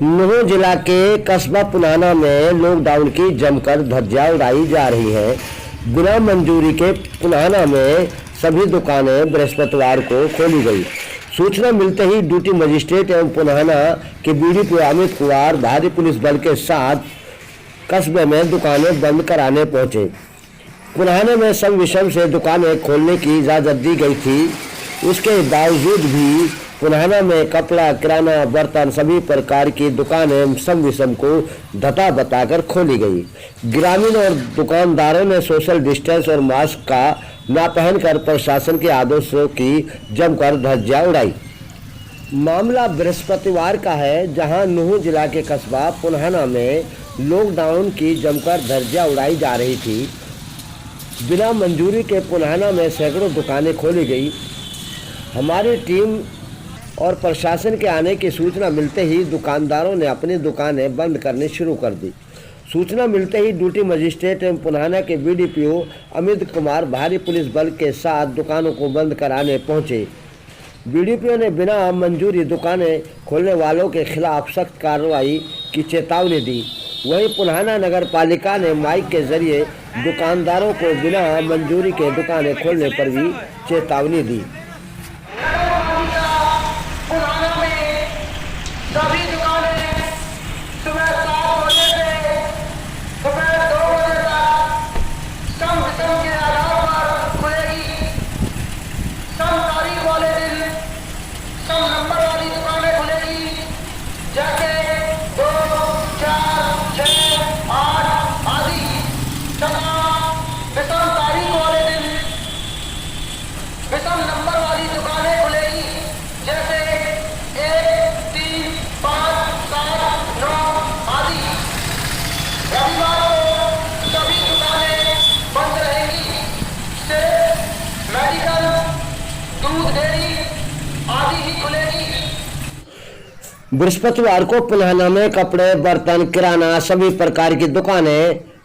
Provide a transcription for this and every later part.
नूंह जिला के कस्बा पुनाना में लॉकडाउन की जमकर धज्जियां उड़ाई जा रही है। बिना मंजूरी के पुनाना में सभी दुकानें बृहस्पतिवार को खोली गई। सूचना मिलते ही ड्यूटी मजिस्ट्रेट एवं पुनाना के बीडीपीओ अमित कुमार भारी पुलिस बल के साथ कस्बे में दुकानें बंद कराने पहुंचे। पुनाना में सम विषम से दुकानें खोलने की इजाज़त दी गई थी। उसके बावजूद भी पुनाना में कपड़ा, किराना, बर्तन सभी प्रकार की दुकानें सम विषम को धता बताकर खोली गई। ग्रामीण और दुकानदारों ने सोशल डिस्टेंस और मास्क का न पहनकर प्रशासन के आदेशों की जमकर धज्जियां उड़ाई। मामला बृहस्पतिवार का है, जहां नूंह जिला के कस्बा पुनाना में लॉकडाउन की जमकर धज्जियां उड़ाई जा रही थी। बिना मंजूरी के पुनाना में सैकड़ों दुकानें खोली गई। हमारी टीम और प्रशासन के आने की सूचना मिलते ही दुकानदारों ने अपनी दुकानें बंद करनी शुरू कर दी। सूचना मिलते ही ड्यूटी मजिस्ट्रेट एवं पुनाना के बीडीपीओ अमित कुमार भारी पुलिस बल के साथ दुकानों को बंद कराने पहुंचे। बीडीपीओ ने बिना मंजूरी दुकानें खोलने वालों के खिलाफ सख्त कार्रवाई की चेतावनी दी। वहीं पुनाना नगर पालिका ने माइक के जरिए दुकानदारों को बिना मंजूरी के दुकानें खोलने पर भी चेतावनी दी। सभी दुकानें सुबह 7 बजे से दोपहर 2 बजे तक सम विषम के आधार पर खुलेगी। सम तारीख वाले दिन सम नंबर वाली दुकानें खुलेगी, जैसे 2, 4, 6, 8 आदि। तथा विषम तारीख वाले दिन विषम नंबर वाली दुकानें खुलेगी, जैसे 1, 3, 5, 7, 9 आदि। रविवार को सभी दुकानें बंद रहेंगी। सिर्फ मेडिकल, दूध डेयरी आदि ही खुलेगी। बृहस्पतिवार को पुनाना में कपड़े, बर्तन, किराना सभी प्रकार की दुकानें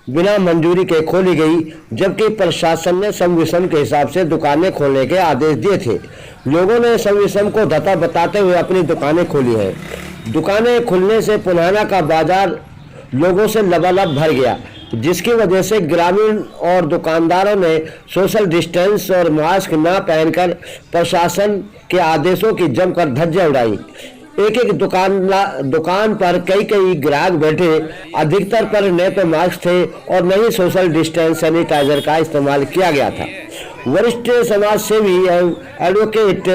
बिना मंजूरी के खोली गई, जबकि प्रशासन ने सम विषम के हिसाब से दुकानें खोलने के आदेश दिए थे। लोगों ने सम विषम को धता बताते हुए अपनी दुकानें खोली हैं। दुकानें खुलने से पुनाना का बाजार लोगों से लबालब भर गया, जिसकी वजह से ग्रामीण और दुकानदारों ने सोशल डिस्टेंस और मास्क न पहनकर प्रशासन के आदेशों की जमकर धज्जियां उड़ाई। एक एक दुकान पर कई ग्राहक बैठे। अधिकतर पर न तो मास्क थे और न ही सोशल डिस्टेंस सैनिटाइजर का इस्तेमाल किया गया था। वरिष्ठ समाज सेवी एवं एडवोकेट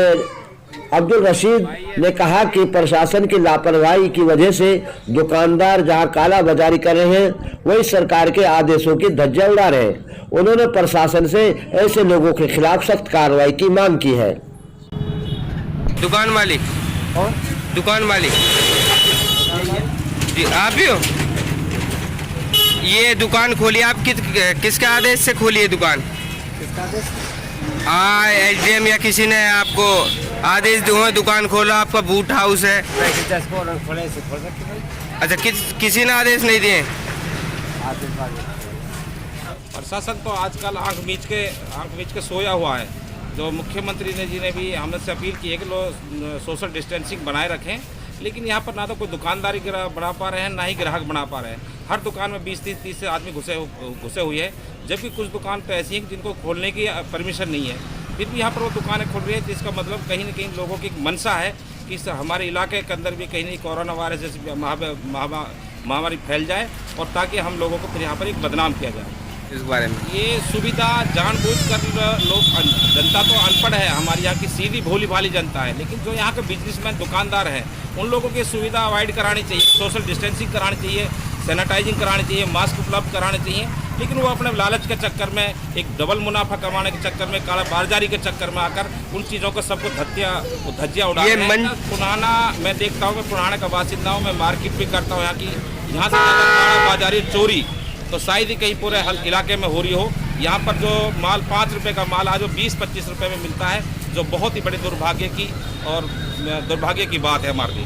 अब्दुल रशीद ने कहा कि प्रशासन की लापरवाही की वजह से दुकानदार जहां काला बाजारी कर रहे हैं, वही सरकार के आदेशों की धज्जियां उड़ा रहे हैं। उन्होंने प्रशासन से ऐसे लोगों के खिलाफ सख्त कार्रवाई की मांग की है। दुकान मालिक जी, आप ही हो? ये दुकान खोली आप किसके आदेश से खोली है दुकान? एसडीएम या किसी ने आपको आदेश दिए हैं दुकान खोला? आपका बूट हाउस है। अच्छा, किसी ने आदेश नहीं दिए? प्रशासन तो आजकल आंख मीच के सोया हुआ है। जो मुख्यमंत्री जी ने भी हमसे अपील की है कि लोग सोशल डिस्टेंसिंग बनाए रखें, लेकिन यहाँ पर ना तो कोई दुकानदारी बढ़ा पा रहे हैं, ना ही ग्राहक बना पा रहे हैं। हर दुकान में 20-30 से आदमी घुसे हुए हैं, जबकि कुछ दुकान तो ऐसी हैं जिनको खोलने की परमिशन नहीं है, फिर भी यहाँ पर वो दुकानें खुल रही है। जिसका मतलब कहीं ना कहीं लोगों की मंशा है कि हमारे इलाके के अंदर भी कहीं नहीं कोरोना वायरस जैसी महामारी फैल जाए, और ताकि हम लोगों को फिर यहाँ पर एक बदनाम किया जाए। इस बारे में ये सुविधा जानबूझकर लोग, जनता तो अनपढ़ है, हमारी यहाँ की सीधी भोली भाली जनता है, लेकिन जो यहाँ के बिजनेसमैन दुकानदार हैं, उन लोगों की सुविधा अवॉइड करानी चाहिए। सोशल डिस्टेंसिंग करानी चाहिए, सैनिटाइजिंग करानी चाहिए, मास्क उपलब्ध कराने चाहिए, लेकिन वो अपने लालच के चक्कर में, एक डबल मुनाफा कमाने के चक्कर में, काला बाजारी के चक्कर में आकर उन चीज़ों को सबको धज्जियां उड़ा रहे हैं। पुराना मैं देखता हूँ, मैं पुराने का बासिंदा हूँ, मैं मार्केट भी करता हूँ यहाँ की। यहाँ से काला बाजारी चोरी तो शायद ही कहीं पूरे इलाके में हो रही हो। यहाँ पर जो माल 5 रुपये का माल आज 20-25 रुपये में मिलता है, जो बहुत ही बड़े दुर्भाग्य की बात है हमारे लिए।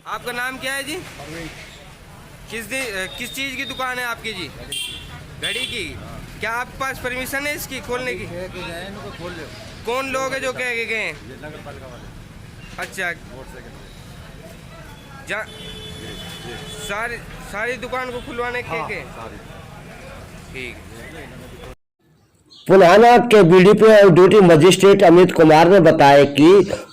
आपका नाम क्या है जी? किस चीज़ की दुकान है आपकी जी? घड़ी की। क्या आपके पास परमिशन है इसकी खोलने की? कौन लोग हैं जो कह के गए हैं? अच्छा, सारी दुकान को खुलवाने के ठीक। पुनाना के बीडीपी और ड्यूटी मजिस्ट्रेट अमित कुमार ने बताया कि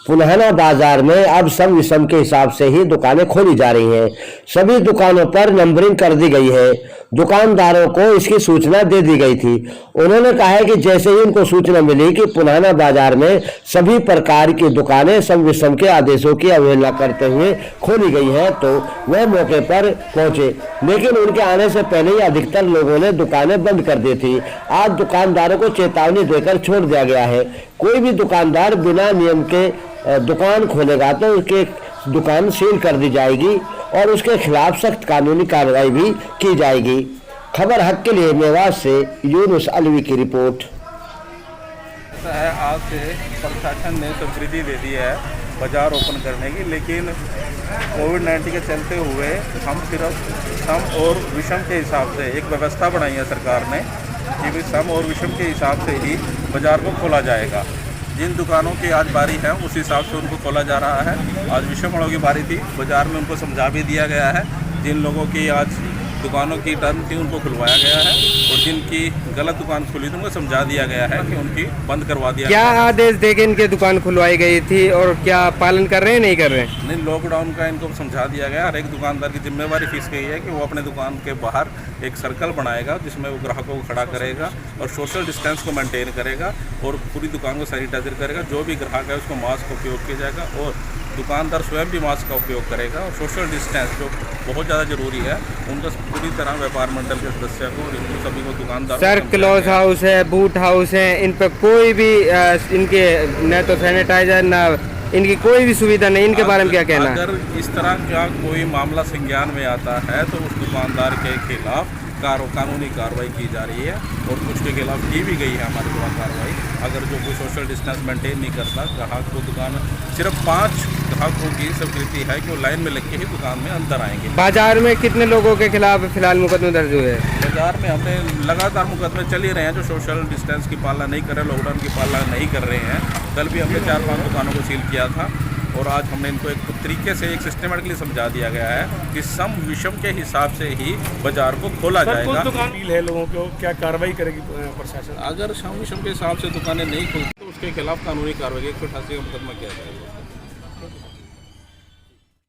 पुनाना बाजार में अब सब विषम के हिसाब से ही दुकानें खोली जा रही हैं। सभी दुकानों पर नंबरिंग कर दी गई है। दुकानदारों को इसकी सूचना दे दी गई थी। उन्होंने कहा है कि जैसे ही उनको सूचना मिली कि पुनाना बाजार में सभी प्रकार की दुकानें सब विषम के आदेशों की अवहेलना करते हुए खोली गई हैं, तो वह मौके पर पहुंचे, लेकिन उनके आने से पहले ही अधिकतर लोगों ने दुकानें बंद कर दी थी। आज दुकानदारों को चेतावनी देकर छोड़ दिया गया है। कोई भी दुकानदार बिना नियम के दुकान खोलेगा तो उसके दुकान सील कर दी जाएगी और उसके खिलाफ सख्त कानूनी कार्रवाई भी की जाएगी। खबर हक के लिए मेवात से यूनुस अलवी की रिपोर्ट। ऐसा है, आज से प्रशासन ने स्वीकृति दे दी है बाजार ओपन करने की, लेकिन कोविड-19 के चलते हुए हम सिर्फ सम और विषम के हिसाब से एक व्यवस्था बनाई है सरकार ने कि भी सम और विषम के हिसाब से ही बाजार को खोला जाएगा। जिन दुकानों की आज बारी है उस हिसाब से उनको खोला जा रहा है। आज विषम वालों की बारी थी, बाजार में उनको समझा भी दिया गया है। जिन लोगों की आज दुकानों की टर्न थी उनको खुलवाया गया है और जिनकी गलत दुकान खुली थी उनको समझा दिया गया है कि उनकी बंद करवा दिया क्या गया है। आदेश देके इनके दुकान खुलवाई गई थी और क्या पालन कर रहे हैं नहीं कर रहे हैं? नहीं, लॉकडाउन का इनको समझा दिया गया। हर एक दुकानदार की जिम्मेवारी फिक्स गई है कि वो अपने दुकान के बाहर एक सर्कल बनाएगा जिसमें वो ग्राहकों को खड़ा करेगा और सोशल डिस्टेंस को मेंटेन करेगा और पूरी दुकान को सैनिटाइजर करेगा। जो भी ग्राहक है उसको मास्क का उपयोग किया जाएगा और दुकानदार स्वयं भी मास्क का उपयोग करेगा और सोशल डिस्टेंस जो बहुत ज़्यादा जरूरी है उनका पूरी तरह व्यापार मंडल के सदस्य को और इनको सभी को दुकानदार सर, क्लॉथ हाउस है, बूट हाउस है, इन पर कोई भी इनके न तो सैनिटाइजर ना इनकी कोई भी सुविधा नहीं, इनके बारे में क्या कहना है? अगर इस तरह का कोई मामला संज्ञान में आता है तो उस दुकानदार के खिलाफ कानूनी कार्रवाई की जा रही है और कुछ के खिलाफ की भी गई है हमारे द्वारा कार्रवाई। अगर जो कोई सोशल डिस्टेंस मेंटेन नहीं करता, ग्राहक को दुकान सिर्फ 5 ग्राहकों की स्वीकृति है कि वो लाइन में लग के ही दुकान में अंदर आएंगे। बाजार में कितने लोगों के खिलाफ फिलहाल मुकदमे दर्ज हुए हैं? बाजार में हमने लगातार मुकदमे चल ही रहे हैं जो सोशल डिस्टेंस की पालना नहीं कर रहे, लॉकडाउन की पालना नहीं कर रहे हैं। कल भी हमने 4-5 दुकानों को सील किया था और आज हमने इनको एक तरीके से एक सिस्टमेटिकली समझा दिया गया है कि सम विषम के हिसाब से ही बाजार को खोला जाएगा। अपील है लोगों को, क्या कार्रवाई करेगी प्रशासन? अगर सम विषम के हिसाब से दुकानें नहीं खुलती तो उसके खिलाफ कानूनी कार्रवाई 188 का मुकदमा किया जाएगा।